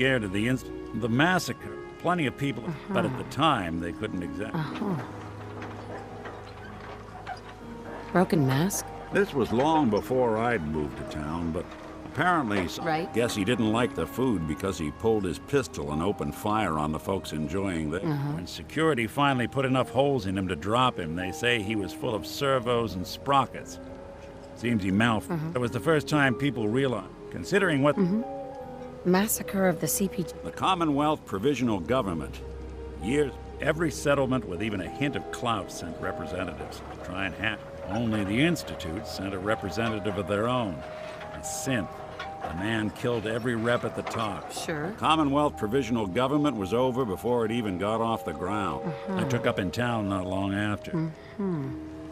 scared of the massacre. Plenty of people, but at the time, they couldn't exactly. Broken mask? This was long before I'd moved to town, but apparently, Right. guess he didn't like the food because he pulled his pistol and opened fire on the folks enjoying it. When security finally put enough holes in him to drop him, they say he was full of servos and sprockets. Seems he malfunctioned. It was the first time people realized, considering what Massacre of the CPG. the Commonwealth Provisional Government, years, every settlement with even a hint of clout sent representatives to try and hack. Only the Institute sent a representative of their own, a synth. The man killed every rep at the top. Sure. Commonwealth Provisional Government was over before it even got off the ground. I took up in town not long after.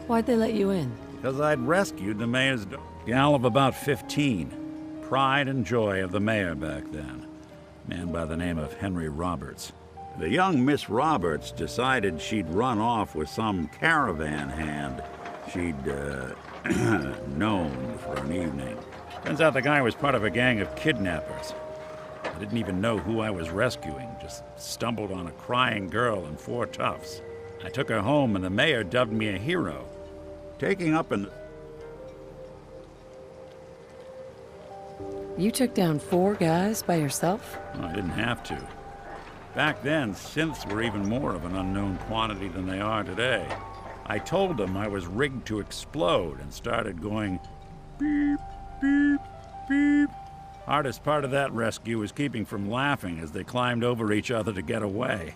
Why'd they let you in? Because I'd rescued the mayor's gal of about 15. Pride and joy of the mayor back then. A man by the name of Henry Roberts. The young Miss Roberts decided she'd run off with some caravan hand she'd known for an evening. Turns out the guy was part of a gang of kidnappers. I didn't even know who I was rescuing, just stumbled on a crying girl and 4 toughs. I took her home and the mayor dubbed me a hero. Taking up an... You took down 4 guys by yourself? I didn't have to. Back then, synths were even more of an unknown quantity than they are today. I told them I was rigged to explode and started going beep, beep, beep. Hardest part of that rescue was keeping from laughing as they climbed over each other to get away.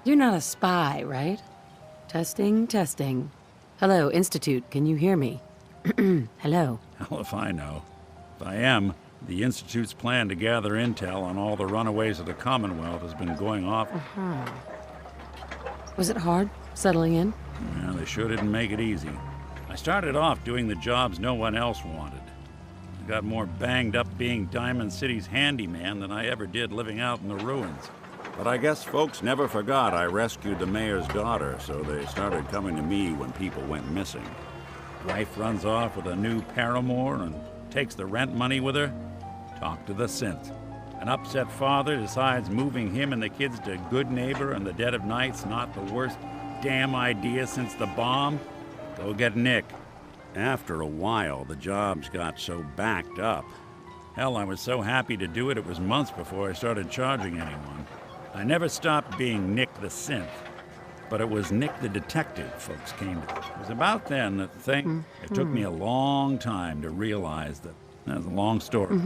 You're not a spy, right? Testing, testing. Hello, Institute, can you hear me? Hello. Hell if I know. If I am, the Institute's plan to gather intel on all the runaways of the Commonwealth has been going off. Was it hard, settling in? Well, they sure didn't make it easy. I started off doing the jobs no one else wanted. I got more banged up being Diamond City's handyman than I ever did living out in the ruins. But I guess folks never forgot I rescued the mayor's daughter, so they started coming to me when people went missing. Wife runs off with a new paramour and takes the rent money with her. Talk to the synth. An upset father decides moving him and the kids to Good Neighbor in the dead of night's not the worst damn idea since the bomb. Go get Nick. After a while, the jobs got so backed up. Hell, I was so happy to do it, it was months before I started charging anyone. I never stopped being Nick the synth, but it was Nick the detective folks came to. It was about then that it took me a long time to realize that, that's a long story.